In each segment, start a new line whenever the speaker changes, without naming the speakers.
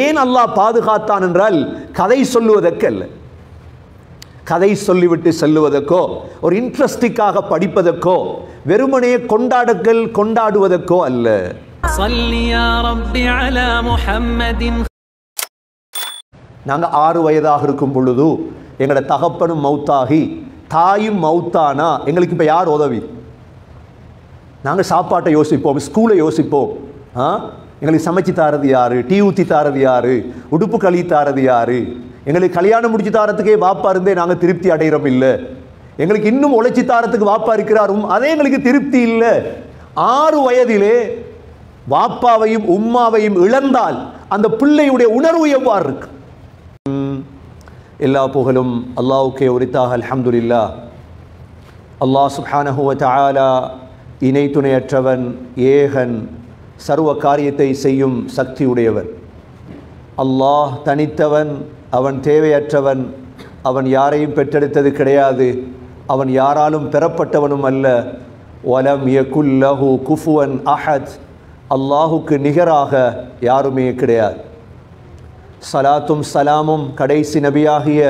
ஏன் அல்லாஹ் பாதுகாத்தான் என்றால் கதை சொல்லுவதற்கல்ல, கதை சொல்லிவிட்டு செல்லுவதற்கோ ஒரு இன்ட்ரெஸ்டிக்காக படிப்பதற்கோ வெறுமனே கொண்டாடுவதற்கோ அல்ல. நாங்கள் 6 வயதாக இருக்கும் பொழுது எங்களோட தகப்பனும் மௌத்தாகி தாயும் மௌத்தானா எங்களுக்கு இப்போ யார் உதவி? நாங்கள் சாப்பாட்டை யோசிப்போம், ஸ்கூலை யோசிப்போம். எங்களுக்கு சமைச்சு தாரது யாரு, டீ ஊற்றி தாரது யாரு, உடுப்பு கழி தாரது யாரு? எங்களுக்கு கல்யாணம் முடிச்சு தாரத்துக்கே வாப்பா இருந்தே நாங்கள் திருப்தி அடைகிறோம் இல்லை. எங்களுக்கு இன்னும் உழைச்சி தாரத்துக்கு வாப்பா இருக்கிறாரும், அதே எங்களுக்கு திருப்தி இல்லை. 6 வயதிலே வாப்பாவையும் உம்மாவையும் இழந்தால் அந்த பிள்ளையுடைய உணர்வு எவ்வாறு இருக்கு? எல்லா புகழும் அல்லாஹ்வுக்கே உரித்தாக. அல்ஹம்துலில்லாஹ். அல்லாஹ் சுப்ஹானஹு வ தஆலா இணை துணையற்றவன், ஏகன், சர்வ காரியத்தை செய்யும் சக்தி உடையவன். அல்லாஹ் தனித்தவன், அவன் தேவையற்றவன், அவன் யாரையும் பெற்றெடுத்தது கிடையாது, அவன் யாராலும் பெறப்பட்டவனும் அல்ல. வலம் யகுல் லஹு குஃபுவன் அஹத், அல்லாஹுக்கு நிகராக யாருமே கிடையாது. சலாத்தும் சலாமும் கடைசி நபியாகிய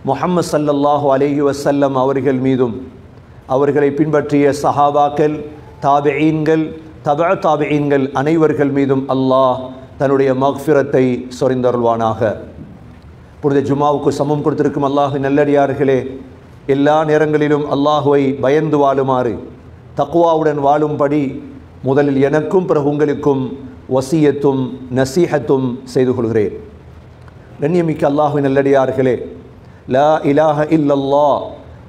முஹம்மது ஸல்லல்லாஹு அலைஹி வஸல்லம் அவர்கள் மீதும் அவர்களை பின்பற்றிய சஹாபாக்கள், தாபிஈன்கள், தபஅ தாபிஈன்கள் அனைவர்கள் மீதும் அல்லாஹ் தன்னுடைய மக்ஃபிரத்தை சொரிந்தருள்வானாக. புனித ஜுமாவுக்கு சமம் கொடுத்திருக்கும் அல்லாஹ்வின் நல்லடியார்களே, எல்லா நேரங்களிலும் அல்லாஹுவை பயந்து வாழுமாறு, தக்வாவுடன் வாழும்படி முதலில் எனக்கும் பிறகு உங்களுக்கும் வசியத்தும் நசீஹத்தும் செய்து கொள்கிறேன். கண்ணியமிக்க அல்லாஹ்வின் நல்லடியார்களே, லா இலாஹ இல்லல்லாஹ்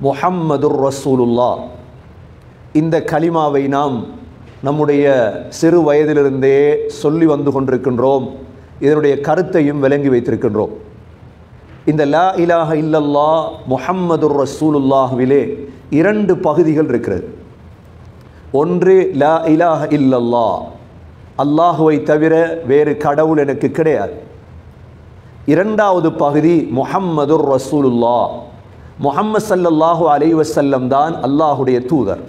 முஹம்மதுர் ரசூலுல்லாஹ், இந்த கலிமாவை நாம் நம்முடைய சிறு வயதிலிருந்தே சொல்லி வந்து கொண்டிருக்கின்றோம். இதனுடைய கருத்தையும் விளங்கி வைத்திருக்கின்றோம். இந்த லா இலாஹ இல்லல்லாஹ் முஹம்மதுர் ரசூலுல்லாஹ்விலே 2 பகுதிகள் இருக்கிறது. ஒன்று லா இலாஹ இல்லல்லாஹ், அல்லாஹுவை தவிர வேறு கடவுள் எனக்கு கிடையாது. 2வது பகுதி முஹம்மதுர் ரசூலுல்லாஹ், முஹம்மது ஸல்லல்லாஹு அலைஹி வஸல்லம் தான் அல்லாஹுடைய தூதர்.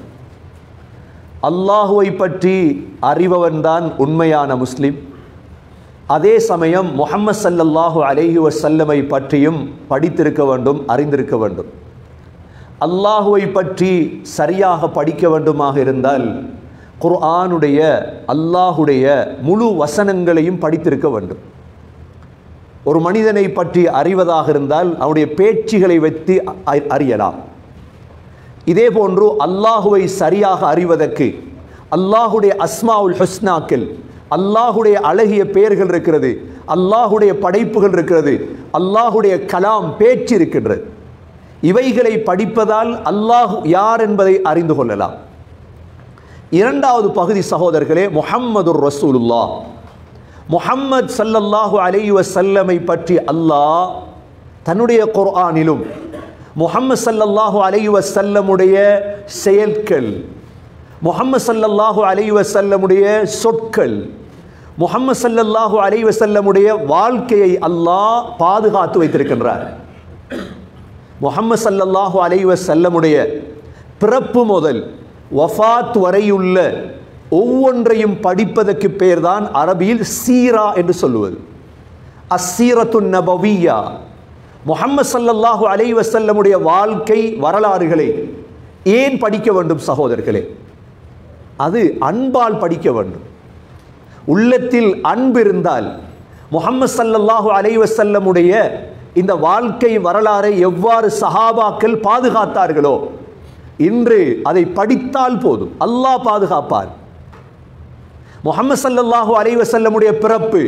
அல்லாஹுவை பற்றி அறிபவன் தான் உண்மையான முஸ்லிம். அதே சமயம் முஹம்மது ஸல்லல்லாஹு அலைஹி வஸல்லமை பற்றியும் படித்திருக்க வேண்டும், அறிந்திருக்க வேண்டும். அல்லாஹுவை பற்றி சரியாக படிக்க வேண்டுமாக இருந்தால் குர்ஆனுடைய அல்லாஹுடைய முழு வசனங்களையும் படித்திருக்க வேண்டும். ஒரு மனிதனை பற்றி அறிவதாக இருந்தால் அவனுடைய பேச்சுகளை வைத்து அறியலாம். இதே போன்று அல்லாஹுவை சரியாக அறிவதற்கு அல்லாஹுடைய அஸ்மாவுல் ஹுஸ்னாக்கள், அல்லாஹுடைய அழகிய பெயர்கள் இருக்கிறது, அல்லாஹுடைய படைப்புகள் இருக்கிறது, அல்லாஹுடைய கலாம் பேச்சு இருக்கின்றது. இவைகளை படிப்பதால் அல்லாஹ் யார் என்பதை அறிந்து கொள்ளலாம். 2வது பகுதி சகோதரர்களே முஹம்மதுர் ரசூலுல்லாஹ், முஹம்மது ஸல்லல்லாஹு அலைஹி வஸல்லமை பற்றி அல்லாஹ் தன்னுடைய குர்ஆனிலும் முஹம்மது ஸல்லல்லாஹு அலைஹி வஸல்லமுடைய செயல்கள், முஹம்மது ஸல்லல்லாஹு அலைஹி வஸல்லமுடைய சொற்கள், முஹம்மது ஸல்லல்லாஹு அலைஹி வஸல்லமுடைய வாழ்க்கையை அல்லாஹ் பாதுகாத்து வைத்திருக்கின்றார். முஹம்மது ஸல்லல்லாஹு அலைஹி வஸல்லமுடைய பிறப்பு முதல் வஃபாத் வரையுள்ள ஒவ்வொன்றையும் படிப்பதற்கு பேர்தான் அரபியில் சீரா என்று சொல்லுவது. அஸ்ஸீரத்துன் நபவிய்யா, முஹம்மது ஸல்லல்லாஹு அலைஹி வஸல்லமுடைய வாழ்க்கை வரலாறுகளை ஏன் படிக்க வேண்டும் சகோதரர்களே? அது அன்பால் படிக்க வேண்டும். உள்ளத்தில் அன்பு இருந்தால் முஹம்மது ஸல்லல்லாஹு அலைஹி வஸல்லமுடைய இந்த வாழ்க்கை வரலாறை எவ்வாறு சஹாபாக்கள் பாதுகாத்தார்களோ இன்று அதை படித்தால் போதும், அல்லாஹ் பாதுகாப்பார். முஹம்மது ஸல்லல்லாஹு அலைஹி வஸல்லமுடைய பிறப்பு,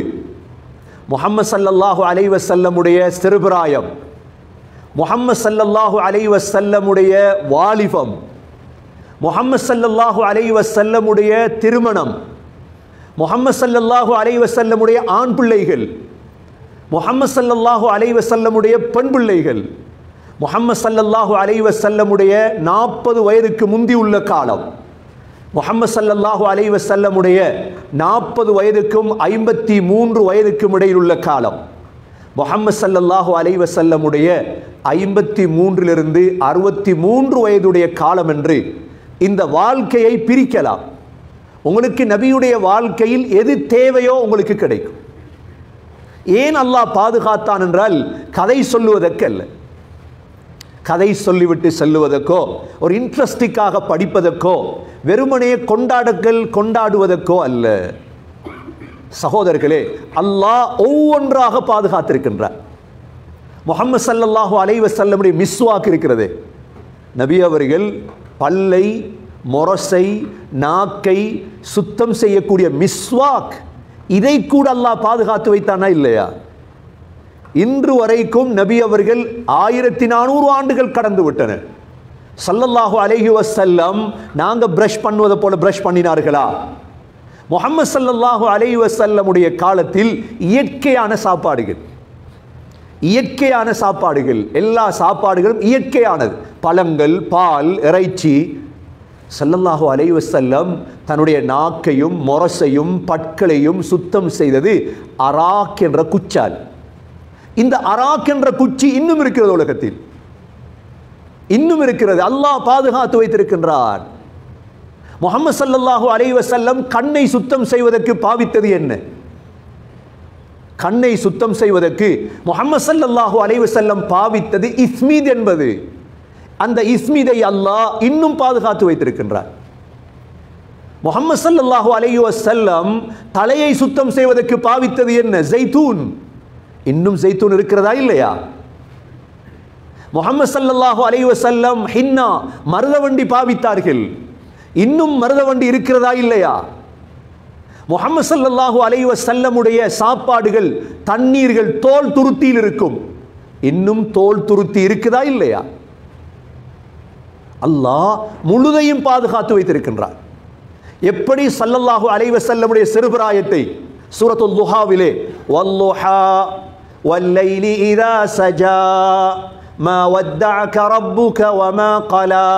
முஹம்மது ஸல்லல்லாஹு அலைஹி வஸல்லமுடைய சிறுபிராயம், முஹம்மது ஸல்லல்லாஹு அலைஹி வஸல்லமுடைய வாலிபம், முஹம்மது ஸல்லல்லாஹு அலைஹி வஸல்லமுடைய திருமணம், முஹம்மது ஸல்லல்லாஹு அலைஹி வஸல்லமுடைய ஆண் பிள்ளைகள், முஹம்மது ஸல்லல்லாஹு அலைஹி வஸல்லமுடைய பெண் பிள்ளைகள், முஹம்மது ஸல்லல்லாஹு அலைஹி வஸல்லமுடைய 40 வயதுக்கு முந்தி உள்ள காலம், முஹம்மது ஸல்லல்லாஹு அலைஹி வஸல்லமுடைய 40 வயதுக்கும் 53 வயதுக்கும் இடையில் உள்ள காலம், முஹம்மது ஸல்லல்லாஹு அலைஹி வஸல்லமுடைய 53 63 வயதுடைய காலம் என்று இந்த வாழ்க்கையை பிரிக்கலாம். உங்களுக்கு நபியுடைய வாழ்க்கையில் எது தேவையோ உங்களுக்கு கிடைக்கும். ஏன் அல்லாஹ் பாதுகாத்தான் என்றால் கதை சொல்லுவதற்கு அல்ல, கதை சொல்லிவிட்டு செல்லுவதற்கோ ஒரு இன்ட்ரெஸ்டிக்காக படிப்பதற்கோ வெறுமனே கொண்டாடுவதற்கோ அல்ல. சகோதரர்களே, அல்லாஹ் ஒவ்வொன்றாக பாதுகாத்திருக்கின்றார். முஹம்மது ஸல்லல்லாஹு அலைஹி வஸல்லமுடைய மிஸ்வாக் இருக்கிறது. நபி அவர்கள் பல்லை, மொரசை, நாக்கை சுத்தம் செய்யக்கூடிய மிஸ்வாக், இதை கூட அல்லாஹ் பாதுகாத்து வைத்தானா இல்லையா? இன்று வரைக்கும் நபி அவர்கள் 1400 ஆண்டுகள் கடந்து விட்டன. ஸல்லல்லாஹு அலைஹி வஸல்லம் நாங்க பிரஷ் பண்ணுவதை போல பிரஷ் பண்ணினார்களா? முஹம்மது ஸல்லல்லாஹு அலைஹி வஸல்லமுடைய காலத்தில் இயற்கையான சாப்பாடுகள், எல்லா சாப்பாடுகளும் இயற்கையானது. பழங்கள், பால், இறைச்சி. ஸல்லல்லாஹு அலைஹி வஸல்லம் தன்னுடைய நாக்கையும் மொரசையும் பற்களையும் சுத்தம் செய்தது அராக் என்ற குச்சால். இந்த அராக் என்ற குச்சி இன்னும் இருக்கிறது, உலகத்தில் இன்னும் இருக்கிறது. அல்லாஹ் பாதுகாத்து வைத்திருக்கின்றார். முஹம்மது ஸல்லல்லாஹு அலைஹி வஸல்லம் கண்ணை சுத்தம் செய்வதற்கு பாவித்தது என்ன? கண்ணை சுத்தம் செய்வதற்கு முஹம்மது ஸல்லல்லாஹு அலைஹி வஸல்லம் பாவித்தது இஸ்மீத் என்பது. அந்த இஸ்மீதை அல்லாஹ் இன்னும் பாதுகாத்து வைத்திருக்கின்றார். முஹம்மது ஸல்லல்லாஹு அலைஹி வஸல்லம் தலையை சுத்தம் செய்வதற்கு பாவித்தது என்ன? ஜைத்தூன். இன்னும் ஜைத்தூன் இருக்கிறதா இல்லையா? முஹம்மது ஸல்லல்லாஹு அலைஹி வஸல்லம் ஹின்னா, மருதவண்டி பாவித்தார்கள். இன்னும் மருதவண்டி இருக்கிறதா இல்லையா? முஹம்மது ஸல்லல்லாஹு அலைஹி வஸல்லமுடைய சாப்பாடுகள், தண்ணீர்கள் தோல் துருத்தியில் இருக்கும். இன்னும் தோல் துருத்தி இருக்குதா இல்லையா? அல்லாஹ் முழுதையும் பாதுகாத்து வைத்திருக்கின்றார். எப்படி ஸல்லல்லாஹு அலைஹி வஸல்லமுடைய சிறுபிராயத்தை சூரத்துல் துஹாவிலே வல்லுஹா வல்லைலி இதா சஜா மா வத்தஅக ரப்புக வமா கலா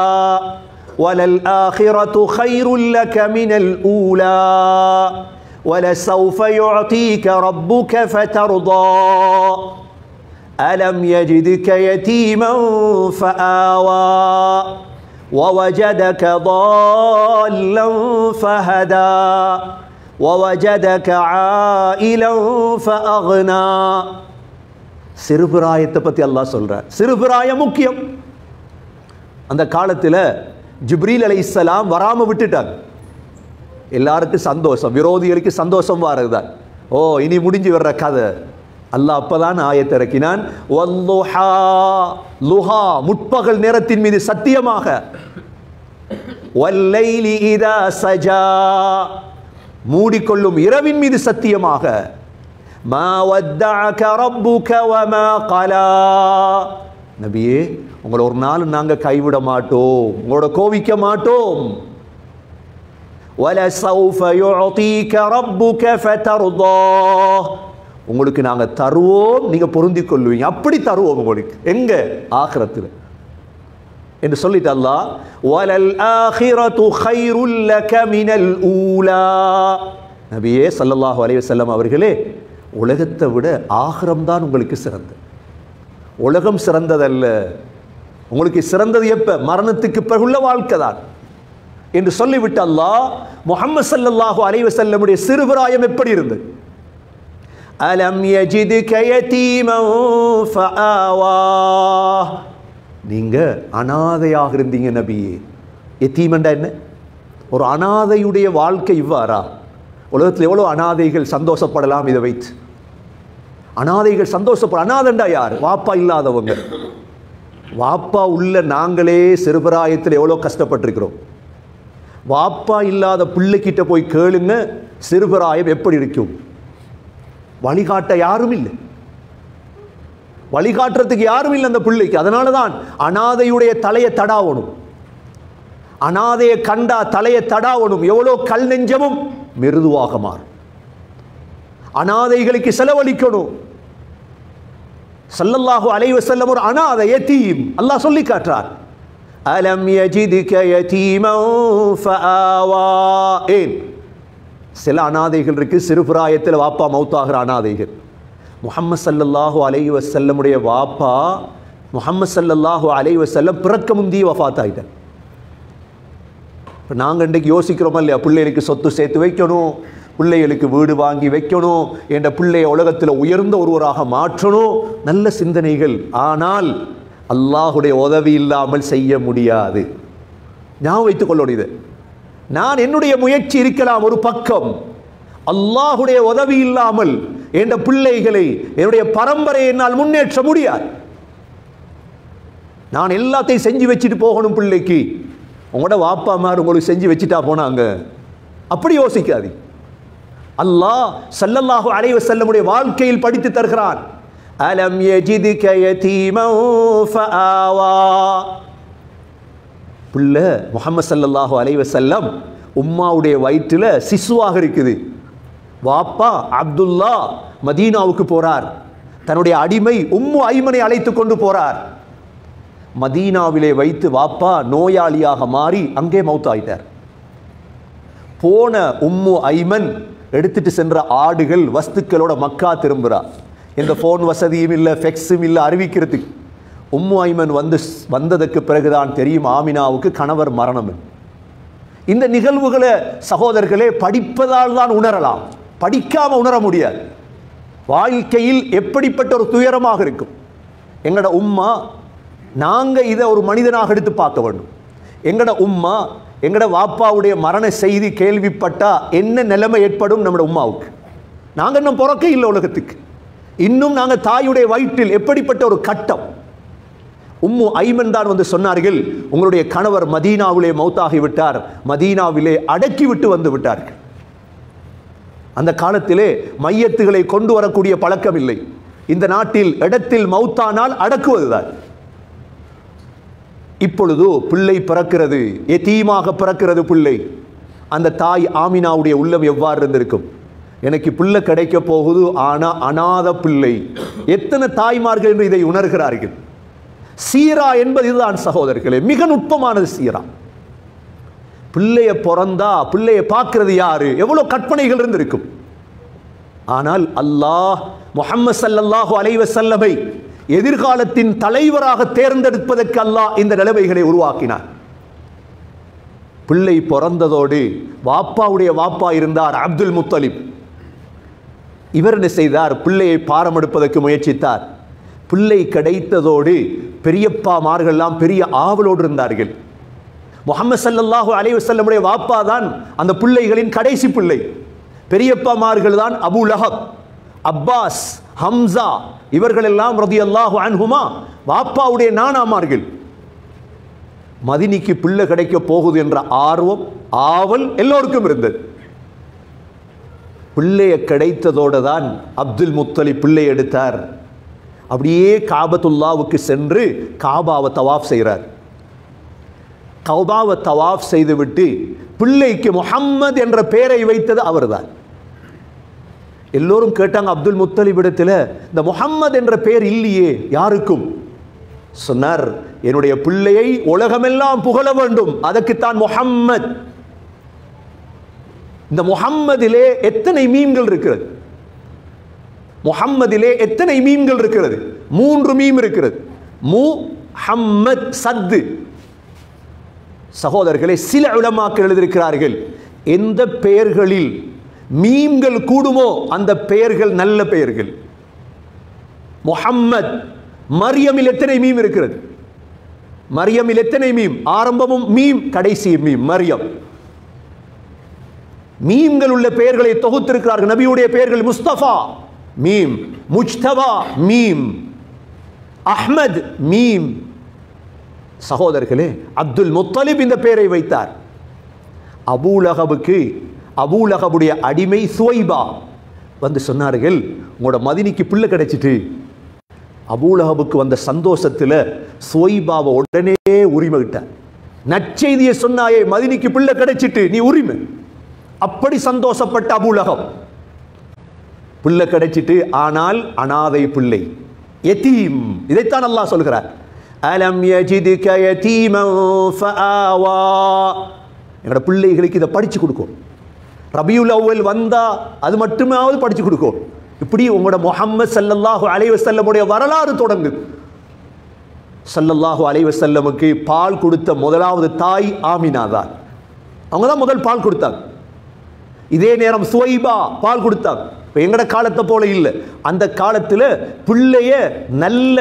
வலல் ஆகிரத்து கைருல் லக மினல் ஊலா வலசௌஃப யுஅதீக ரப்புக ஃபதர்தா அலம் யஜிதுக யதீமன் ஃபஆவா ووجدك ضالا فهدى ووجدك عائلا فأغنى. சிறுபிராயத்தை பத்தி அல்லாஹ் சொல்றார். சிறுபிராயம் முக்கியம். அந்த காலத்தில் ஜிப்ரீல் அலைஹிஸ்ஸலாம் வராம விட்டுட்டாங்க. எல்லாருக்கும் சந்தோஷம், விரோதிகளுக்கு சந்தோஷம் வாரதுதான். ஓ, இனி முடிஞ்சு வர்ற கதை. அல்லாஹ் அப்பதான் ஆயத்தை இறக்கினான். வல்லுஹா, லுஹா, முற்பகல் நேரத்தின் மீது சத்தியமாக. வல்லைலி இதா சஜா, மூடிக்கொள்ளும் இரவின் மீது சத்தியமாக. மா வத்தஅக ரப்புக வமா கலா. நபியே, உங்களை ஒரு நாள் நாங்க கைவிட மாட்டோம், உங்களோட கோவிக்க மாட்டோம். வலசௌஃப யுஅதீக ரப்புக ஃபதர்தா, உங்களுக்கு நாங்க தருவோம், நீங்க பொருந்திக் கொள்வீங்க. அப்படி தருவோம் உங்களுக்கு. எங்க? ஆகிரத்தில் என்று சொல்லிட்டு அல்லாஹ் வலல் ஆகிரத்து கைருல் லக மினல் ஊலா. நபியே ஸல்லல்லாஹு அலைஹி வஸல்லம் அவர்களே, உலகத்தை விட ஆகிரம் தான் உங்களுக்கு சிறந்தது. உலகம் சிறந்ததல்ல, உங்களுக்கு சிறந்தது எப்ப? மரணத்துக்கு பிறகுள்ள வாழ்க்கை தான் என்று சொல்லிவிட்டு அல்லாஹ் முஹம்மது ஸல்லல்லாஹு அலைஹி வஸல்லமுடைய சிறுபிராயம் எப்படி இருந்தது? அலம் யஜிதுக யதீமன் ஃபஆவா, நீங்க அனாதையாக இருந்தீங்க நபியே. யதீமண்டா என்ன? ஒரு அனாதையுடைய வாழ்க்கை இவ்வாறா? உலகத்தில் எவ்வளோ அனாதைகள் சந்தோஷப்படலாம் இதை வைத்து. அனாதைகள் சந்தோஷப்பட. அனாதண்டா யார்? வாப்பா இல்லாதவங்க. வாப்பா உள்ள நாங்களே சிறுபிராயத்தில் எவ்வளோ கஷ்டப்பட்டிருக்கிறோம். வாப்பா இல்லாத பிள்ளைக்கிட்ட போய் கேளுங்க, சிறுபிராயம் எப்படி இருக்கும். வழிகாட்ட யாரும் இல்லை, வழிகாட்டுறதுக்கு யாரும் இல்லை அந்த பிள்ளைக்கு. அதனால தான் அனாதையுடைய தலையை தடாவணும். அனாதையை கண்டா தலையை தடாவணும். எவ்வளோ கல் நெஞ்சமும் மிருதுவாக மாறும். அனாதைகளுக்கு செலவழிக்கணும். ஸல்லல்லாஹு அலைஹி வஸல்லம் ஒரு அனாதை, யதீம். அல்லாஹ் சொல்லி காட்டுறார். அலம் யஜிதுக யதீமன் ஃபஆவா. ஏன்? சில அனாதைகள் இருக்கு, சிறுபிராயத்தில் வாப்பா மௌத்தாகிற அனாதைகள். முஹம்மது ஸல்லல்லாஹு அலைஹி வஸல்லமுடைய வாப்பா முஹம்மது ஸல்லல்லாஹு அலைஹி வஸல்லம் பிறக்க முந்திய வஃபாத் ஆயிட்டார். இப்போ நாங்கள் இன்றைக்கு யோசிக்கிறோமா இல்லையா? பிள்ளைகளுக்கு சொத்து சேர்த்து வைக்கணும், பிள்ளைகளுக்கு வீடு வாங்கி வைக்கணும், என்ற பிள்ளைய உலகத்தில் உயர்ந்த ஒருவராக மாற்றணும், நல்ல சிந்தனைகள். ஆனால் அல்லாஹுடைய உதவி இல்லாமல் செய்ய முடியாது. ஞாபகம் வைத்துக் கொள்ளக்கூடியது. நான் என்னுடைய முயற்சி இருக்கலாம் ஒரு பக்கம், அல்லாஹுடைய உதவி இல்லாமல் என்ற பிள்ளைகளை, என்னுடைய பரம்பரையை என்னால் முன்னேற்ற முடியாது. நான் எல்லாத்தையும் செஞ்சு வச்சுட்டு போகணும் பிள்ளைக்கு. உங்களோட வாப்பா மார் உங்களுக்கு செஞ்சு வச்சுட்டா போனாங்க, அப்படி யோசிக்காது. அல்லாஹ் ஸல்லல்லாஹு அலைஹி வஸல்லமுடைய வாழ்க்கையில் படித்து தருகிறான். அலம் யஜிதுக யதீமன் ஃபஆவா. பிள்ளை முஹம்மது ஸல்லல்லாஹு அலைஹி வஸல்லம் உம்மாவுடைய வயிற்றில் சிசுவாக இருக்குது. வாப்பா அப்துல்லா மதீனாவுக்கு போறார். தன்னுடைய அடிமை உம்மு ஐமனை அழைத்து கொண்டு போறார். மதீனாவிலே வைத்து வாப்பா நோயாளியாக மாறி அங்கே மௌத்தாயிட்டார். போன உம்மு ஐமன் எடுத்துட்டு சென்ற ஆடுகள் வஸ்துக்களோட மக்கா திரும்புகிறார். எந்த ஃபோன் வசதியும் இல்லை, ஃபெக்ஸும் இல்லை அறிவிக்கிறதுக்கு. உம்மு ஐமன் வந்ததற்கு பிறகுதான் தெரியும் ஆமினாவுக்கு கணவர் மரணம். இந்த நிகழ்வுகளை சகோதரர்களே படிப்பதால் தான் உணரலாம், படிக்காம உணர முடியாது. வாழ்க்கையில் எப்படிப்பட்ட ஒரு துயரமாக இருக்கும். எங்களோட உம்மா, நாங்கள் இதை ஒரு மனிதனாக எடுத்து பார்க்க வேண்டும். எங்களோட உம்மா எங்களோட வாப்பாவுடைய மரண செய்தி கேள்விப்பட்டா என்ன நிலைமை ஏற்படும் நம்மளோட உம்மாவுக்கு? நாங்கள் இன்னும் பிறக்க இல்லை உலகத்துக்கு, இன்னும் நாங்கள் தாயுடைய வயிற்றில் எப்படிப்பட்ட ஒரு கட்டம். உம்மு ஐமன் தான் வந்து சொன்னார்கள், உங்களுடைய கணவர் மதீனாவிலே மௌத்தாகி விட்டார், மதீனாவிலே அடக்கி விட்டு வந்து விட்டார்கள். அந்த காலத்திலே மையத்துகளை கொண்டு வரக்கூடிய பழக்கம் இல்லை. இந்த நாட்டில் இடத்தில் மௌத்தானால் அடக்குவதுதான். இப்பொழுது பிள்ளை பிறக்கிறது, எதீமாக பிறக்கிறது பிள்ளை. அந்த தாய் ஆமினாவுடைய உள்ளம் எவ்வாறு இருந்திருக்கும்? எனக்கு பிள்ளை கிடைக்க போகுது, ஆனால் அநாத பிள்ளை. எத்தனை தாய்மார்கள் என்று இதை உணர்கிறார்கள்? சீரா என்பது இதுதான் சகோதரர்களே, மிக நுட்பமானது சீரா. பிள்ளைய பிறந்தா பிள்ளைய பார்க்கிறது யாரு? எவ்வளவு கற்பனைகள் இருந்திருக்கும். ஆனால் அல்லாஹ் முஹம்மது ஸல்லல்லாஹு அலைஹி வஸல்லமை எதிர்காலத்தின் தலைவராக தேர்ந்தெடுப்பதற்கு அல்லாஹ் இந்த நிலைமைகளை உருவாக்கினார். பிள்ளை பிறந்ததோடு வாப்பாவுடைய வாப்பா இருந்தார் அப்துல் முத்தலிப். இவர் என்ன செய்தார்? பிள்ளையை பாரம் எடுப்பதற்கு முயற்சித்தார். பிள்ளை கிடைத்ததோடு பெரியப்பாமார்கள்லாம் பெரிய ஆவலோடு இருந்தார்கள். முஹம்மது ஸல்லல்லாஹு அலைஹி வஸல்லமுடைய வாப்பா தான் அந்த பிள்ளைகளின் கடைசி பிள்ளை. பெரியப்பாமார்கள் தான் அபூ லஹப், அப்பாஸ், ஹம்சா, இவர்கள் எல்லாம் ரலியல்லாஹு அன்ஹுமா வாப்பாவுடைய நானாமார்கள். மதினிக்கு பிள்ளை கிடைக்க போகுது என்ற ஆர்வம், ஆவல் எல்லோருக்கும் இருந்தது. பிள்ளைய கிடைத்ததோடு தான் அப்துல் முத்தலிப் பிள்ளை எடுத்தார். அப்படியே காபத்துல்லாவுக்கு சென்று காபாவை தவாஃப் செய்கிறார். கௌபாவை தவாஃப் செய்துவிட்டு பிள்ளைக்கு முஹம்மது என்ற பெயரை வைத்தது அவர்தான். எல்லோரும் கேட்டாங்க அப்துல் முத்தலிப் இடத்தில், இந்த முஹம்மது என்ற பெயர் இல்லையே யாருக்கும். சொன்னார், என்னுடைய பிள்ளையை உலகமெல்லாம் புகழ வேண்டும், அதற்குத்தான் முஹம்மத். இந்த முஹம்மதிலே எத்தனை மீன்கள் இருக்கிறது? முஹம்மதிலே எத்தனை மீன்கள் இருக்கிறது? 3 மீம் இருக்கிறது. முஹம்மத் சத்து. சகோதரர்களே, சில உலமாக்கள் எழுதியிருக்கிறார்கள், எந்த பெயர்களில் மீம்கள் கூடுமோ அந்த பெயர்கள் நல்ல பெயர்கள். முஹம்மத். மரியமில் எத்தனை மீம் இருக்கிறது? மரியமில் எத்தனை மீம்? ஆரம்பமும் மீம், கடைசி மீம், மரியம். மீம்கள் உள்ள பெயர்களை தொகுத்திருக்கிறார்கள். நபியுடைய பெயர்கள் முஸ்தபா மீம், முஜ்தபா மீம், அஹ்மத் மீம். சகோதரர்களே, அப்துல் முத்தலிப் இந்த பெயரை வைத்தார். அபூலஹபுக்கு, அபூலஹபுடைய அடிமை சுவைபா வந்து சொன்னார்கள், உங்களோட மதினிக்கு பிள்ளை கிடைச்சிட்டு. அபூலஹபுக்கு வந்த சந்தோஷத்தில் சுவைபாவை உடனே உரிமையிட்டார். நற்செய்தியை சொன்னாயே, மதினிக்கு பிள்ளை கிடைச்சிட்டு, நீ உரிமை. அப்படி சந்தோஷப்பட்ட அபூலஹப். பிள்ளை கிடைச்சிட்டு, ஆனால் அனாதை பிள்ளை, யதீம். இதைத்தான் அல்லாஹ் சொல்கிறார், அலம் யஜிதுக யதீமன் ஃபஆவா. எங்களோட பிள்ளைகளுக்கு இதை படிச்சு கொடுக்கும். ரபியுல் அவ்வல் வந்தா அது மட்டுமாவது படிச்சு கொடுக்கும். இப்படி உங்களோட முஹம்மது ஸல்லல்லாஹு அலைஹி வஸல்லமுடைய வரலாறு தொடங்குது. ஸல்லல்லாஹு அலைஹி வஸல்லமுக்கு பால் கொடுத்த முதலாவது தாய் ஆமினா தான். அவங்க தான் முதல் பால் கொடுத்தாங்க. இதே நேரம் சுவைபா பால் கொடுத்தாங்க. இப்போ எங்கட காலத்தை போல இல்லை. அந்த காலத்தில் பிள்ளைய நல்ல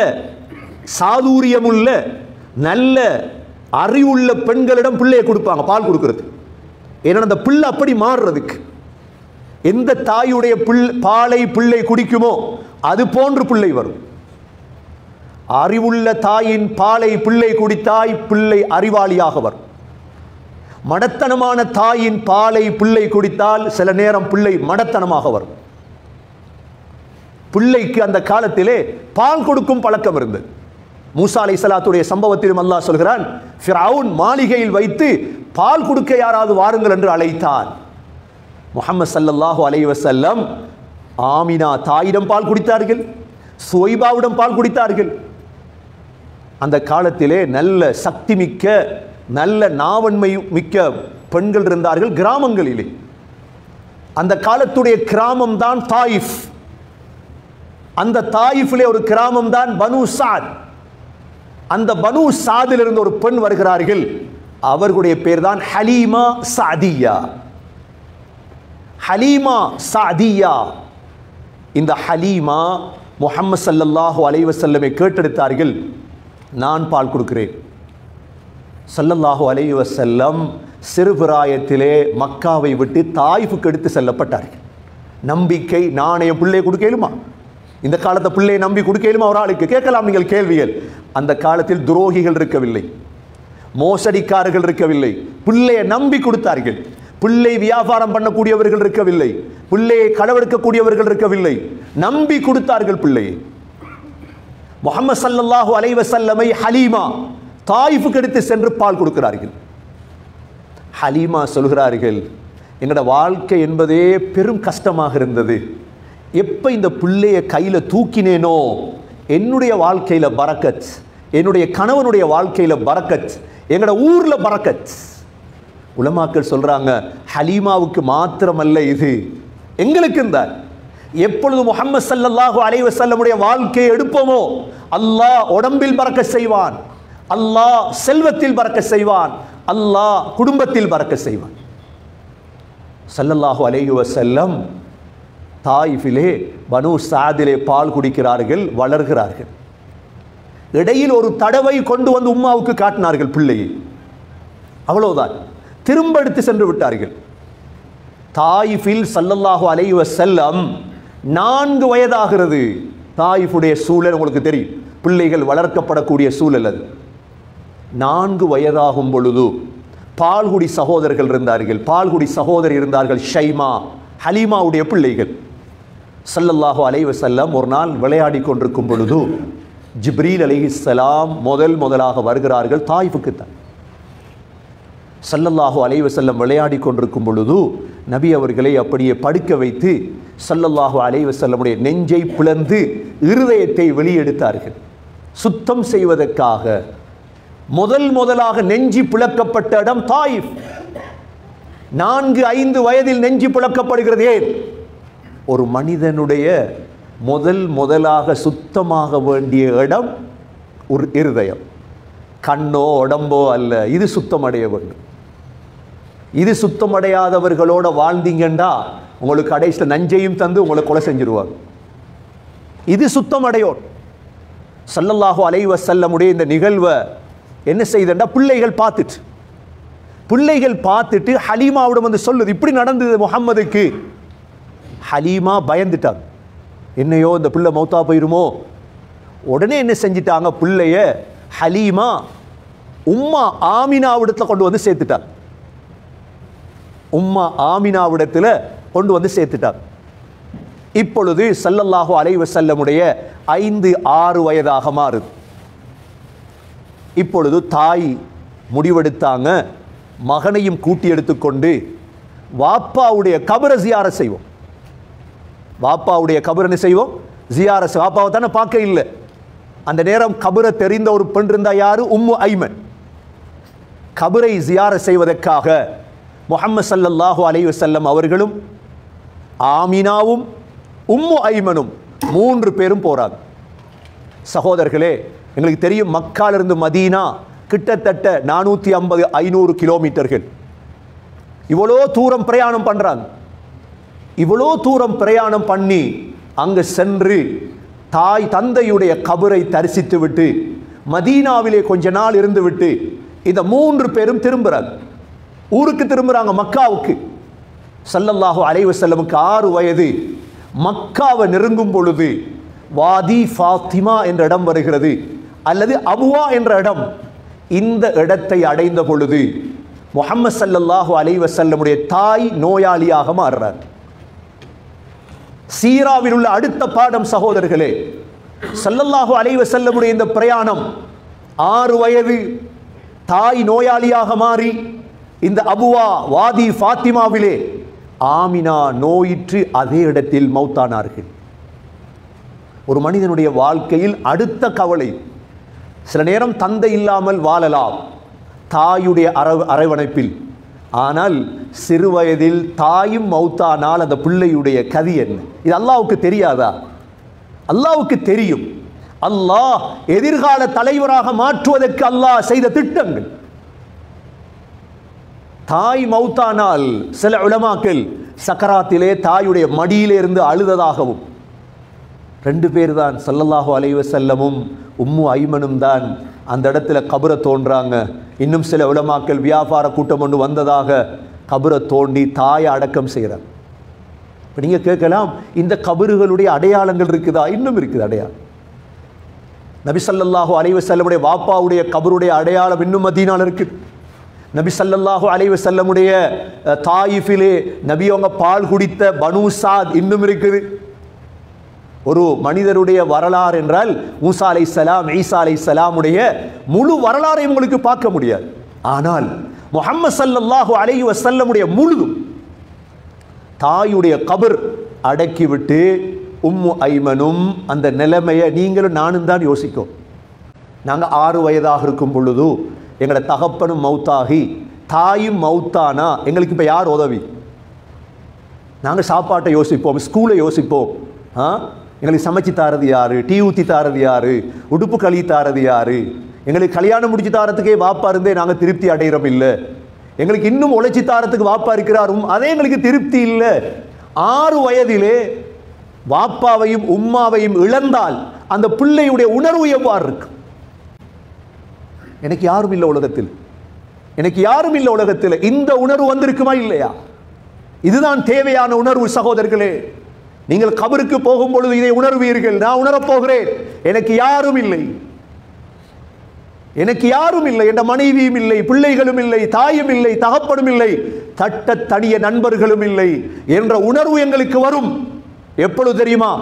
சாதுரியமுள்ள நல்ல அறிவுள்ள பெண்களிடம் பிள்ளையை கொடுப்பாங்க பால் கொடுக்கிறது. ஏன்னா அந்த பிள்ளை அப்படி மாறுறதுக்கு எந்த தாயுடைய பாலை பிள்ளை குடிக்குமோ அது போன்று பிள்ளை வரும். அறிவுள்ள தாயின் பாலை பிள்ளை குடித்தாய் பிள்ளை அறிவாளியாக வரும். மடத்தனமான தாயின் பாலை பிள்ளை குடித்தால் சில நேரம் பிள்ளை மடத்தனமாக வரும். பிள்ளைக்கு அந்த காலத்திலே பால் கொடுக்கும் பழக்கம் இருந்தது. மூசா அலைஹிஸ்ஸலாத்துடைய சம்பவத்திலும் அல்லாஹ் சொல்கிறான், ஃபிரௌன் மாளிகையில் வைத்து பால் கொடுக்க யாராவது வாருங்கள் என்று அழைத்தான். முஹம்மது ஸல்லல்லாஹு அலைஹி வஸல்லம் ஆமினா தாயிடம் பால் குடித்தார்கள், சுவைபாவிடம் பால் குடித்தார்கள். அந்த காலத்திலே நல்ல சக்தி மிக்க நல்ல நாவன்மை மிக்க பெண்கள் இருந்தார்கள் கிராமங்களிலே. அந்த காலத்துடைய கிராமம் தான் தாயிஃப். அந்த தாயிஃபிலே ஒரு கிராமம் தான் பனு சாத். அந்த பனு சாதில் இருந்து ஒரு பெண் வருகிறார்கள். அவர்களுடைய பேர் தான் ஹலீமா சாதியா. ஹலீமா சாதியா. இந்த ஹலீமா முஹம்மது ஸல்லல்லாஹு அலைஹி வஸல்லமை கேட்டெடுத்தார்கள். நான் பால் கொடுக்கிறேன். ஸல்லல்லாஹு அலைஹி வஸல்லம் சிறுபிராயத்திலே மக்காவை விட்டு தாயிஃபுக்கு எடுத்து செல்லப்பட்டார்கள். நம்பிக்கை நாணயம் பிள்ளை கொடுக்கலுமா? இந்த காலத்தை பிள்ளையை நம்பி கொடுக்கலுமா? ஒரு ஆளுக்கு கேட்கலாம் நீங்கள் கேள்விகள். அந்த காலத்தில் துரோகிகள் இருக்கவில்லை, மோசடிக்காரர்கள் இருக்கவில்லை. பிள்ளையை நம்பி கொடுத்தார்கள். பிள்ளை வியாபாரம் பண்ணக்கூடியவர்கள் இருக்கவில்லை, பிள்ளையை களவெடுக்கக்கூடியவர்கள் இருக்கவில்லை. நம்பி கொடுத்தார்கள் பிள்ளையை. முஹம்மது ஸல்லல்லாஹு அலைஹி வஸல்லமை ஹலீமா தாயிஃபுக்கு எடுத்து சென்று பால் கொடுக்கிறார்கள். ஹலீமா சொல்கிறார்கள், எங்களோட வாழ்க்கை என்பதே பெரும் கஷ்டமாக இருந்தது. எப்போ இந்த பிள்ளையை கையில் தூக்கினேனோ என்னுடைய வாழ்க்கையில் பரக்கத், என்னுடைய கணவனுடைய வாழ்க்கையில் பரக்கத், எங்களோட ஊரில் பரக்கத். உலமாக்கள் சொல்றாங்க, ஹலீமாவுக்கு மாத்திரமல்ல இது, எங்களுக்கு தான். எப்பொழுது முஹம்மது ஸல்லல்லாஹு அலைஹி வஸல்லமுடைய வாழ்க்கையை எடுப்போமோ அல்லாஹ் உடம்பில் பரக்கத் செய்வான், அல்லாஹ் செல்வத்தில் பரக்கத் செய்வான், அல்லாஹ் குடும்பத்தில் பரக்கத் செய்வான். ஸல்லல்லாஹு அலைஹி வஸல்லம் தாயிஃபிலே பனு சாதிலே பால் குடிக்கிறார்கள், வளர்கிறார்கள். இடையில் ஒரு தடவை கொண்டு வந்து உம்மாவுக்கு காட்டினார்கள் பிள்ளையை, அவ்வளவுதான். திரும்ப எடுத்து சென்று விட்டார்கள். தாயிஃபில் ஸல்லல்லாஹு அலைஹி வஸல்லம் 4 வயதாகிறது. தாயிஃபுடைய சூழல் உங்களுக்கு தெரியும், பிள்ளைகள் வளர்க்கப்படக்கூடிய சூழல் அது. 4 வயதாகும் பொழுது பால்குடி சகோதரர்கள் இருந்தார்கள், பால்குடி சகோதரி இருந்தார்கள், ஷைமா, ஹலீமாவுடைய பிள்ளைகள். ஸல்லல்லாஹு அலைஹி வஸல்லம் ஒரு நாள் விளையாடி கொண்டிருக்கும் பொழுது ஜிப்ரீல் அலைஹிஸ்ஸலாம் முதலாக வருகிறார்கள் தாயிஃபுக்கு தான். ஸல்லல்லாஹு அலைஹி வஸல்லம் விளையாடி கொண்டிருக்கும் பொழுது நபி அவர்களை அப்படியே படுக்க வைத்து ஸல்லல்லாஹு அலைஹி வஸல்லமுடைய நெஞ்சை பிளந்து இருதயத்தை வெளியெடுத்தார்கள். சுத்தம் செய்வதற்காக முதலாக நெஞ்சி பிளக்கப்பட்ட இடம் தாயிஃப். 4-5 வயதில் நெஞ்சி பிளக்கப்படுகிறது. ஏன்? ஒரு மனிதனுடைய முதலாக சுத்தமாக வேண்டிய இடம் ஒரு இருதயம், கண்ணோ உடம்போ அல்ல. இது சுத்தமடைய வேண்டும். இது சுத்தமடையாதவர்களோட வாழ்ந்தீங்கண்டா உங்களுக்கு கடைசியில் நஞ்சையும் தந்து உங்களை கொலை செஞ்சிருவாங்க. இது சுத்தமடையோர். ஸல்லல்லாஹு அலைஹி வஸல்லமுடைய இந்த நிகழ்வை என்ன செய்தண்டா பிள்ளைகள் பார்த்துட்டு ஹலீமாவிடம் வந்து சொல்லுது, இப்படி நடந்தது முஹம்மதுக்கு. ஹலீமா பயந்துட்டாங்க, என்னையோ இந்த பிள்ளை மௌத்தா போயிருமோ. உடனே என்ன செஞ்சிட்டாங்க, பிள்ளைய ஹலீமா உம்மா ஆமினாவிடத்தில் கொண்டு வந்து சேர்த்துட்டாங்க. உம்மா ஆமினாவிடத்தில் கொண்டு வந்து சேர்த்துட்டாங்க. இப்பொழுது ஸல்லல்லாஹு அலைஹி வஸல்லமுடைய 5-6 வயதாக மாறுது. இப்பொழுது தாய் முடிவெடுத்தாங்க, மகனையும் கூட்டி எடுத்துக்கொண்டு வாப்பாவுடைய கபரை ஜியாரத் செய்வோம். வாப்பாவுடைய கபர் என்ன செய்வோம்? ஜியாரத். வாப்பாவை தானே பார்க்க இல்லை. அந்த நேரம் கபரை தெரிந்த ஒரு பெண் இருந்தா யாரு? உம்மு ஐமன். கபரை ஜியாரத் செய்வதற்காக முஹம்மது ஸல்லல்லாஹு அலைஹி வஸல்லம் அவர்களும் ஆமினாவும் உம்மு ஐமனும் 3 பேரும் போறாங்க. சகோதரர்களே, எங்களுக்கு தெரியும் மக்காலிருந்து மதீனா கிட்டத்தட்ட 450-500 கிலோமீட்டர்கள். இவ்வளோ தூரம் பிரயாணம் பண்றாங்க. இவ்வளோ தூரம் பிரயாணம் பண்ணி அங்கு சென்று தாய் தந்தையுடைய கபரை தரிசித்து விட்டு மதீனாவிலே கொஞ்ச நாள் இருந்து விட்டு இந்த 3 பேரும் திரும்புறாங்க, ஊருக்கு திரும்புறாங்க, மக்காவுக்கு. ஸல்லல்லாஹு அலைஹி வஸல்லமுக்கு 6 வயது. மக்காவை நெருங்கும் பொழுது வாதி ஃபாத்திமா என்ற இடம் வருகிறது, அல்லது அபுவா என்ற இடம். இந்த இடத்தை அடைந்த பொழுது முஹம்மது ஸல்லல்லாஹு அலைஹி வஸல்லமுடைய தாய் நோயாளியாக மாறுறார். சீராவில் உள்ள அடுத்த பாடம் சகோதரர்களே, ஸல்லல்லாஹு அலைஹி வஸல்லமுடைய இந்த பிரயாணம் 6 வயது, தாய் நோயாளியாக மாறி இந்த அபுவா வாதி ஃபாத்திமாவிலே ஆமினா நோயிற்று அதே இடத்தில் மௌத்தானார்கள். ஒரு மனிதனுடைய வாழ்க்கையில் அடுத்த கவலை, சில நேரம் தந்தை இல்லாமல் வாழலாம் தாயுடைய அரவணைப்பில். ஆனால் சிறு வயதில் தாயும் மௌத்தானால் அந்த பிள்ளையுடைய கதி என்ன? இது அல்லாஹ்வுக்கு தெரியாதா? அல்லாஹ்வுக்கு தெரியும். அல்லாஹ் எதிர்கால தலைவராக மாற்றுவதற்கு அல்லாஹ் செய்த திட்டங்கள். தாய் மௌத்தானால் சில உலமாக்கள் சக்கராத்திலே தாயுடைய மடியிலே இருந்து அழுததாகவும், 2 பேர் தான், ஸல்லல்லாஹு அலைஹி வஸல்லமும் உம்மு ஐமனும் தான் அந்த இடத்துல கபரை தோன்றாங்க. இன்னும் சில உலமாக்கள் வியாபார கூட்டம் ஒன்று வந்ததாக கபரை தோண்டி தாயை அடக்கம் செய்கிறார். இப்போ நீங்கள் கேட்கலாம், இந்த கபறுகளுடைய அடையாளங்கள் இருக்குதா? இன்னும் இருக்குது அடையாளம். நபி ஸல்லல்லாஹு அலைஹி வஸல்லமுடைய வாப்பாவுடைய கபருடைய அடையாளம் இன்னும் மதீனால இருக்குது. நபி ஸல்லல்லாஹு அலைஹி வஸல்லமுடைய தாயிஃபிலே நபி அவங்க பால் குடித்த பனு சாத் இன்னும் இருக்குது. ஒரு மனிதருடைய வரலாறு என்றால் மூசா அலைஹிஸ்ஸலாம், ஈசா அலைஹிஸ்ஸலாமுடைய முழு வரலாறை உங்களுக்கு பார்க்க முடியாது. ஆனால் முஹம்மது ஸல்லல்லாஹு அலைஹி வஸல்லமுடைய முழுதும் தாயுடைய கபர் அடக்கிவிட்டு உம்மு ஐமனும் அந்த நிலைமையை நீங்களும் நானும் தான் யோசிக்கும். நாங்கள் 6 வயதாக இருக்கும் பொழுது எங்களோட தகப்பனும் மௌத்தாகி தாயும் மௌத்தானா எங்களுக்கு இப்போ யார் உதவி? நாங்கள் சாப்பாட்டை யோசிப்போம், ஸ்கூலை யோசிப்போம். எங்களுக்கு சமைச்சு தாரது யாரு? டீ ஊற்றி தாரது யாரு? உடுப்பு கழுவி தாரது யாரு? எங்களுக்கு கல்யாணம் முடிச்சு தாரத்துக்கே வாப்பா இருந்தே நாங்கள் திருப்தி அடைகிறோம் இல்லை. எங்களுக்கு இன்னும் உழைச்சி தாரத்துக்கு வாப்பா இருக்கிறாரும், அதே எங்களுக்கு திருப்தி இல்லை. 6 வயதிலே வாப்பாவையும் உம்மாவையும் இழந்தால் அந்த பிள்ளையுடைய உணர்வு எவ்வாறு இருக்கு? எனக்கு யாரும் இல்லை உலகத்தில், எனக்கு யாரும் இல்லை உலகத்தில். இந்த உணர்வு வந்திருக்குமா இல்லையா? இதுதான் தேவையான உணர்வு சகோதரர்களே. நீங்கள் கபருக்கு போகும் பொழுது இதை உணர்வீர்கள். நான் உணரப் போகிறேன், எனக்கு யாரும் இல்லை, எனக்கு யாரும் இல்லை, என்ற மனைவியும் இல்லை, பிள்ளைகளும் இல்லை, தாயும் இல்லை, தகப்பனும் இல்லை, தட்ட தனிய நண்பர்களும் இல்லை என்ற உணர்வு எங்களுக்கு வரும். எப்பொழுது தெரியுமா?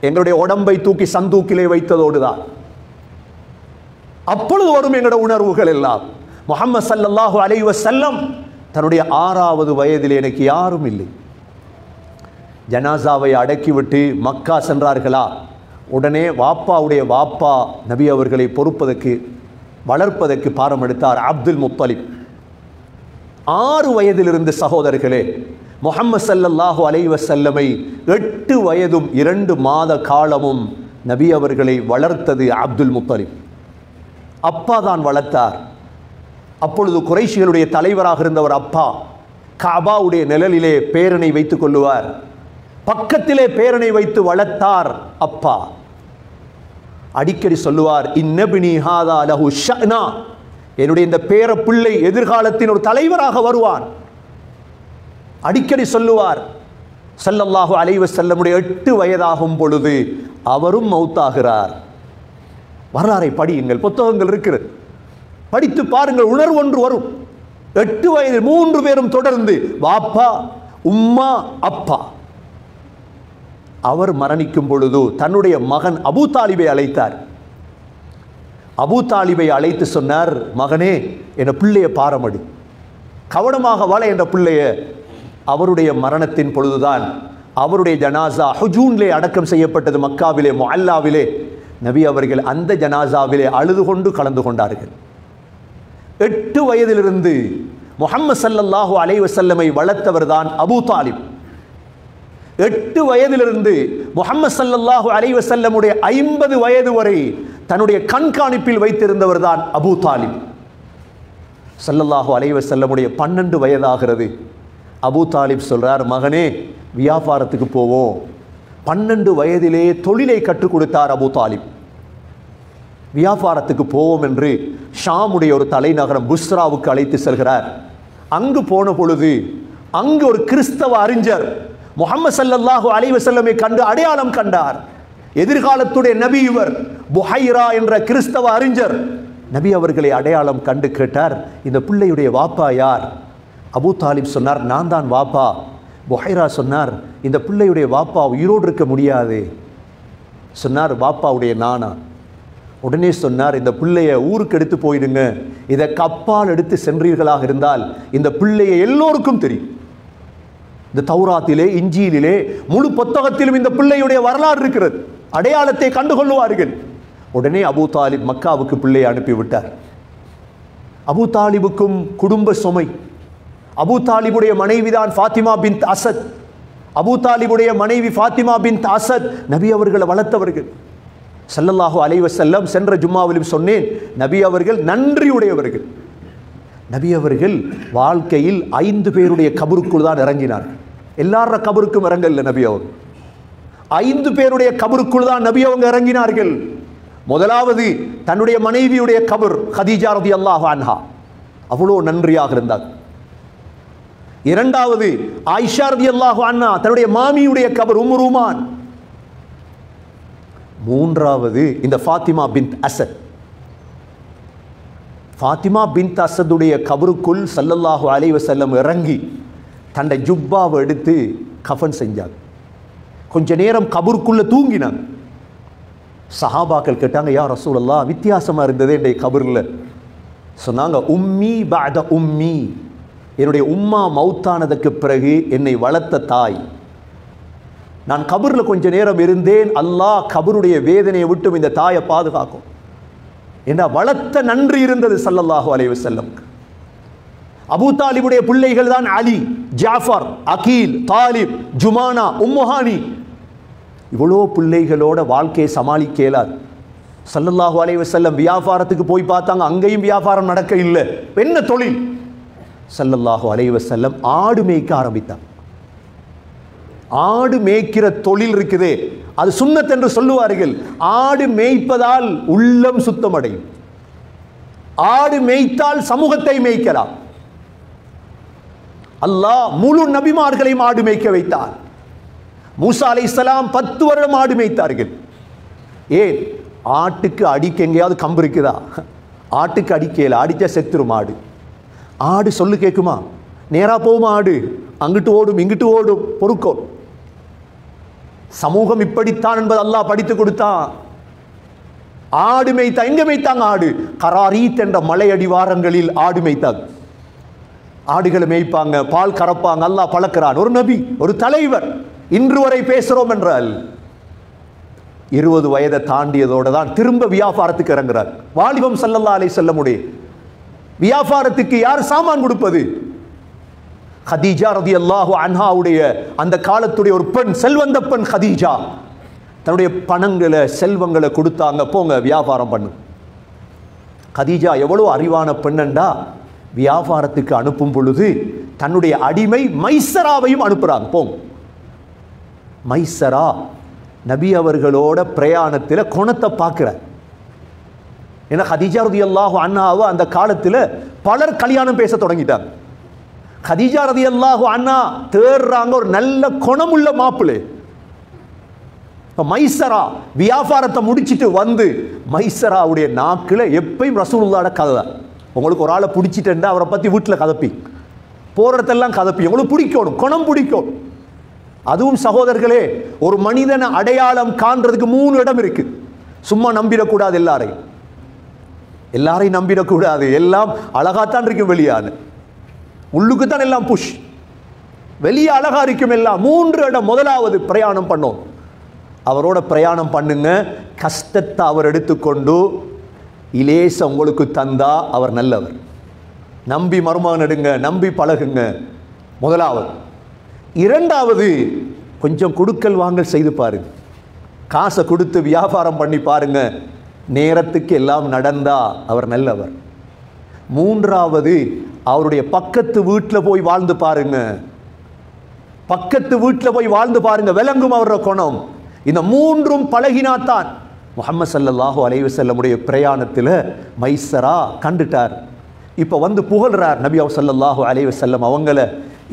எங்களுடைய உடம்பை தூக்கி சந்தூக்கிலே வைத்ததோடு தான். அப்பொழுது வரும் எங்களுடைய உணர்வுகள் எல்லாம். முஹம்மது ஸல்லல்லாஹு அலைஹி வஸல்லம் தன்னுடைய 6வது வயதில் எனக்கு யாரும் இல்லை. ஜனாசாவை அடக்கிவிட்டு மக்கா சென்றார்களா, உடனே வாப்பாவுடைய வாப்பா நபி அவர்களை பொறுப்பதற்கு வளர்ப்பதற்கு பாரம் எடுத்தார் அப்துல் முத்தலிப். 6 வயதிலிருந்து சகோதரர்களே முஹம்மது ஸல்லல்லாஹு அலைஹி வஸல்லமை 8 வயதும் 2 மாத காலமும் நபி அவர்களை வளர்த்தது அப்துல் முத்தலிப். அப்பா தான் வளர்த்தார். அப்பொழுது குறைஷிகளுடைய தலைவராக இருந்தவர் அப்பா. காபாவுடைய நிழலிலே பேரனை வைத்துக் கொள்ளுவார், பக்கத்திலே பேரனை வைத்து வளர்த்தார் அப்பா. அடிக்கடி சொல்லுவார், இன்னபினி ஹாதா லஹு ஷஅனா, என்னுடைய இந்த பேர பிள்ளை எதிர்காலத்தின் ஒரு தலைவராக வருவான். அடிக்கடி சொல்லுவார். ஸல்லல்லாஹு அலைஹி வஸல்லமுடைய 8 வயதாகும் பொழுது அவரும் மௌத்தாகிறார். வரலாறை படியுங்கள், புத்தகங்கள் இருக்கிறது, படித்து பாருங்கள், உணர்வு ஒன்று வரும். 8 வயதில் 3 பேரும் தொடர்ந்து வாப்பா உம்மா அப்பா. அவர் மரணிக்கும் பொழுது தன்னுடைய மகன் அபூ தாலிபை அழைத்தார். அபூ தாலிபை அழைத்து சொன்னார், மகனே என் பிள்ளைய பாரமடி, கவனமாக வாழ என்ற பிள்ளைய. அவருடைய மரணத்தின் பொழுதுதான் அவருடைய ஜனாசா ஹுஜூன்லே அடக்கம் செய்யப்பட்டது. மக்காவிலே முஅல்லாவிலே நபி அவர்கள் அந்த ஜனாசாவிலே அழுது கொண்டு கலந்து கொண்டார்கள். 8 வயதிலிருந்து முஹம்மது ஸல்லல்லாஹு அலைஹி வஸல்லமை வளர்த்தவர் தான் அபூ தாலிப். 8 வயதிலிருந்து முஹம்மது ஸல்லல்லாஹு அலைஹி வஸல்லமுடைய 50 வயது வரை தன்னுடைய கண்காணிப்பில் வைத்திருந்தவர் தான் அபூ தாலிப். ஸல்லல்லாஹு அலைஹி வஸல்லமுடைய 12 வயதாகிறது. அபூ தாலிப் சொல்றார், மகனே வியாபாரத்துக்கு போவோம். 12 வயதிலே தொழிலை கற்றுக் கொடுத்தார் அபூ தாலிப். வியாபாரத்துக்கு போவோம் என்று ஷாமுடைய ஒரு தலைநகரம் புஸ்ராவுக்கு அழைத்து செல்கிறார். அங்கு போன பொழுது அங்கு ஒரு கிறிஸ்தவ அறிஞர் முஹம்மது ஸல்லல்லாஹு அலைஹி வஸல்லமை கண்டு அடையாளம் கண்டார். எதிர்காலத்துடைய நபி இவர். புஹைரா என்ற கிறிஸ்தவ அறிஞர் நபி அவர்களை அடையாளம் கண்டு கேட்டார், இந்த பிள்ளையுடைய வாப்பா யார்? அபூ தாலிப் சொன்னார், நான் தான் வாப்பா. புஹைரா சொன்னார், இந்த பிள்ளையுடைய வாப்பா உயிரோடு இருக்க முடியாது. சொன்னார், வாப்பாவுடைய நானா? உடனே சொன்னார், இந்த பிள்ளையை ஊருக்கு எடுத்து போயிடுங்க, இதை கப்பால் எடுத்து சென்றீர்களாக இருந்தால் இந்த பிள்ளையை எல்லோருக்கும் தெரியும். இந்த தௌராத்திலே இஞ்சியிலே முழு புத்தகத்திலும் இந்த பிள்ளையுடைய வரலாறு இருக்கிறது, அடையாளத்தை கண்டுகொள்வார்கள். உடனே அபூ தாலிப் மக்காவுக்கு பிள்ளையை அனுப்பிவிட்டார். அபூ தாலிபுக்கும் குடும்ப சுமை. அபூ தாலிபுடைய மனைவிதான் ஃபாத்திமா பின்த் அசத். அபூ தாலிபுடைய மனைவி ஃபாத்திமா பின்த் அசத் நபி அவர்களை வளர்த்தவர்கள். ஸல்லல்லாஹு அலைஹி வஸல்லம் சென்ற ஜும்மாவிலும் சொன்னேன், நபி அவர்கள் நன்றியுடையவர்கள். நபி அவர்கள் வாழ்க்கையில் 5 பேருடைய கபருக்குள் தான் இறங்கினார். எல்லார கபருக்கும் இறங்கல நபி அவர். 5 பேருடைய கபருக்குள் தான் நபி அவங்க இறங்கினார்கள். முதலாவது தன்னுடைய மனைவியுடைய கபர் ஹதீஜா ரலியல்லாஹு அன்ஹா, அவ்வளோ நன்றியாக இருந்தார். இரண்டாவது ஆயிஷா ரலியல்லாஹு அன்ஹா தன்னுடைய மாமியுடைய கபர் உம்மு ரூமான். மூன்றாவது இந்த ஃபாத்திமா பின்த் அசத். ஃபாத்திமா பின்த் அசதுடைய கபருக்குள் ஸல்லல்லாஹு அலைஹி வஸல்லம் இறங்கி தன்னை ஜுப்பாவை எடுத்து கஃபன் செஞ்சாங்க. கொஞ்ச நேரம் கபருக்குள்ள தூங்கினாங்க. சஹாபாக்கள் கேட்டாங்க, யா ரசூலல்லாஹ் வித்தியாசமா இருந்ததே என்னுடைய கபரில். சொன்னாங்க, உம்மி பஅத உம்மி, என்னுடைய உம்மா மௌத்தானதுக்கு பிறகு என்னை வளர்த்த தாய். நான் கபரில் கொஞ்ச நேரம் இருந்தேன், அல்லாஹ் கபருடைய வேதனையை விட்டும் இந்த தாயை பாதுகாக்கும் என்ற வளர்த்த நன்றி இருந்தது ஸல்லல்லாஹு அலைஹி வஸல்லம். அபூ தாலிபுடைய பிள்ளைகள் தான் அலி, ஜாஃபர், அகீல், தாலிப், ஜுமானா, உம்முஹானி. இவ்வளோ பிள்ளைகளோட வாழ்க்கையை சமாளிக்க இயலாது. ஸல்லல்லாஹு அலைஹி வஸல்லம் வியாபாரத்துக்கு போய் பார்த்தாங்க, அங்கேயும் வியாபாரம் நடக்க இல்லை. என்ன தொழில்? ஸல்லல்லாஹு அலைஹி வஸல்லம் ஆடு மேய்க்க ஆரம்பித்தாங்க. ஆடு மேய்க்கிற தொழில் இருக்குதே, அது சுன்னத் என்று சொல்லுவார்கள். ஆடு மேய்ப்பதால் உள்ளம் சுத்தமடையும். ஆடு மேய்த்தால் சமூகத்தை மேய்க்கலாம். அல்லாஹ் முழு நபிமார்களையும் ஆடு மேய்க்க வைத்தார். மூசா அலைஹிஸ்ஸலாம் 10 வருடம் ஆடு மேய்த்தார்கள். ஏன்? ஆட்டுக்கு அடிக்க எங்கேயாவது கம்பு இருக்குதா? ஆட்டுக்கு அடிக்கல, அடிச்சா செத்துரும் ஆடு. ஆடு சொல்லு கேட்குமா? நேரா போகுமா ஆடு? அங்கிட்டு ஓடும், இங்கிட்டு ஓடும், பொறுக்கோம். சமூகம் இப்படித்தான் என்பது அல்லாஹ் படித்து கொடுத்தான். ஆடு மேய்த்தா. எங்க மேய்த்தாங்க ஆடு? கராரீத் என்ற மலை அடிவாரங்களில் ஆடு மேய்த்தாங்க. ஆடுகளை மேய்ப்பாங்க, பால் கறப்பாங்க. அல்லாஹ் பழக்கிறான். ஒரு நபி, ஒரு தலைவர். இன்று வரை பேசுறோம் என்றால் 20 வயதை தாண்டியதோடு தான் திரும்ப வியாபாரத்துக்கு இறங்குறார். வாலிபம் ஸல்லல்லாஹு அலைஹி வஸல்லமுடைய வியாபாரத்துக்கு யார் சாமான் கொடுப்பது? ஹதீஜா ரலியல்லாஹு அன்ஹாவுடைய அந்த காலத்துடைய ஒரு பெண், செல்வந்த பெண் ஹதீஜா, தன்னுடைய பணங்களை செல்வங்களை கொடுத்தாங்க, போங்க வியாபாரம் பண்ணு. ஹதீஜா எவ்வளோ அறிவான பெண்ணண்டா, வியாபாரத்துக்கு அனுப்பும் பொழுது தன்னுடைய அடிமை மைசராவையும் அனுப்புறாங்க, போங்க. மைசரா நபி அவர்களோட பிரயாணத்தில் குணத்தை பார்க்கிறார். ஏன்னா ஹதீஜா ரலியல்லாஹு அன்ஹாவை அந்த காலத்தில் பலர் கல்யாணம் பேச தொடங்கிட்டாங்க. ஹதீஜா ரலியல்லாஹு அன்ஹா தேடுறாங்க ஒரு நல்ல குணமுள்ள மாப்பிள்ளை. மைசரா வியாபாரத்தை முடிச்சிட்டு வந்து மைசராவுடைய நாக்கில் எப்பயும் ரசூலுல்லாஹ்வோட கதை தான். உங்களுக்கு ஒரு ஆளை பிடிச்சிட்டா அவரை பற்றி வீட்டில் கதப்பி, போகிறதெல்லாம் கதப்பி, உங்களுக்கு பிடிக்கணும், குணம் பிடிக்கும். அதுவும் சகோதரர்களே, ஒரு மனிதனை அடையாளம் காண்றதுக்கு 3 இடம் இருக்கு. சும்மா நம்பிடக்கூடாது, எல்லாரையும் நம்பிடக்கூடாது. எல்லாம் அழகாத்தான் இருக்கும் வெளியான, உள்ளுக்கு தான் எல்லாம் புஷ், வெளியே அழகா இருக்கும் எல்லாம். 3 இடம். முதலாவது பிரயாணம் பண்ணோம், அவரோட பிரயாணம் பண்ணுங்க. கஷ்டத்தை அவர் எடுத்துக்கொண்டு இலேச உங்களுக்கு தந்தா அவர் நல்லவர். நம்பி மருமகன் எடுங்க, நம்பி பழகுங்க, முதலாவது. இரண்டாவது, கொஞ்சம் கொடுக்கல் வாங்கல் செய்து பாருங்க, காசை கொடுத்து வியாபாரம் பண்ணி பாருங்க, நேரத்துக்கு எல்லாம் நடந்தா அவர் நல்லவர். மூன்றாவது, அவருடைய பக்கத்து வீட்டில் போய் வாழ்ந்து பாருங்க, பக்கத்து வீட்டில் போய் வாழ்ந்து பாருங்க, விளங்கும் அவர குணம். இந்த மூன்றும் பழகினாத்தான். முஹம்மது ஸல்லல்லாஹு அலைஹி வஸல்லமுடைய பிரயாணத்தில் மைசரா கண்டுட்டார். இப்போ வந்து புகழ்றார் நபி ஸல்லல்லாஹு அலைஹி வஸல்லம் அவங்கள.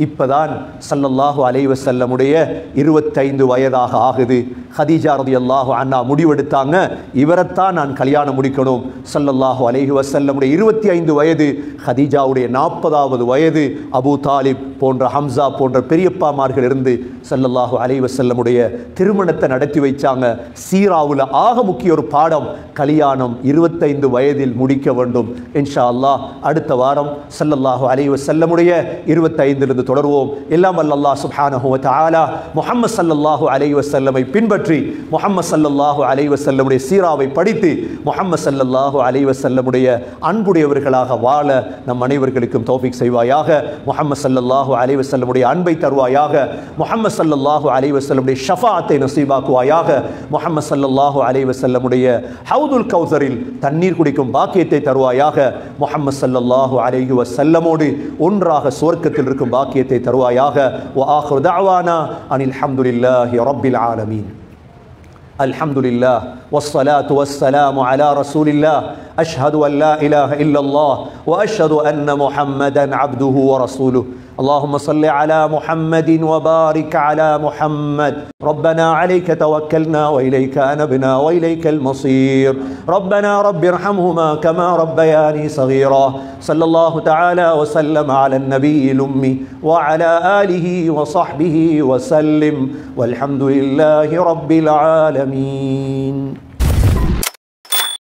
இப்பதான் ஸல்லல்லாஹு அலைஹி வஸல்லமுடைய 25 வயதாக ஆகுது. ஹதீஜா ரலியல்லாஹு அன்ஹா முடிவெடுத்தாங்க, இவரைத்தான் நான் கல்யாணம் முடிக்கணும். ஸல்லல்லாஹு அலைஹி வஸல்லமுடைய 25 வயது, ஹதீஜாவுடைய 40வது வயது. அபூ தாலிப் போன்ற, ஹம்சா போன்ற பெரியப்பாமார்கள் இருந்து ஸல்லல்லாஹு அலைஹி வஸல்லமுடைய திருமணத்தை நடத்தி வைச்சாங்க. சீராவுல ஆக முக்கிய ஒரு பாடம், கல்யாணம் 25 வயதில் முடிக்க வேண்டும். இன்ஷா அல்லாஹ் அடுத்த வாரம் ஸல்லல்லாஹு அலைஹி வஸல்லமுடைய 25 தொடருவோம். எல்லாம் வல்ல அல்லாஹ் சுப்ஹானஹு வ தஆலா முஹம்மது ஸல்லல்லாஹு அலைஹி வஸல்லமை பின்பற்றி, முஹம்மது ஸல்லல்லாஹு அலைஹி வஸல்லமுடைய சீராவை படித்து, முஹம்மது ஸல்லல்லாஹு அலைஹி வஸல்லமுடைய அன்புடையவர்களாக வாழ நம் அனைவர்களுக்கும் தௌஃபீக் செய்வாயாக. முஹம்மது ஸல்லல்லாஹு அலைஹி வஸல்லமுடைய அன்பை தருவாயாக. முஹம்மது ஸல்லல்லாஹு அலைஹி வஸல்லமுடைய ஷஃபாஅத்தை நசீபாக்குவாயாக. முஹம்மது ஸல்லல்லாஹு அலைஹி வஸல்லமுடைய ஹவுதுல் கௌசரில் தண்ணீர் குடிக்கும் பாக்கியத்தை தருவாயாக. முஹம்மது ஸல்லல்லாஹு அலைஹி வஸல்லமோடு ஒன்றாக சுவர்க்கத்தில் இருக்கும் பாக்கியத்தை தருவாயாக. வ ஆகிரு தஅவானா அனில் ஹம்துலில்லாஹி ரப்பில் ஆலமீன். அல்ஹம்துலில்லாஹ் வஸ்ஸலாத்து வஸ்ஸலாமு அலா ரசூலில்லாஹ். அஷ்ஹது அன் லா இலாஹ இல்லல்லாஹ் வ அஷ்ஹது அன்ன முஹம்மதன் அப்துஹு வ ரசூலுஹு. اللهم صل على محمد وبارك على محمد. ربنا عليك توكلنا وإليك أنبنا وإليك المصير. ربنا رب ارحمهما كما ربياني صغيرا. صلى الله تعالى وسلم على النبي الأمي وعلى آله وصحبه وسلم والحمد لله رب العالمين.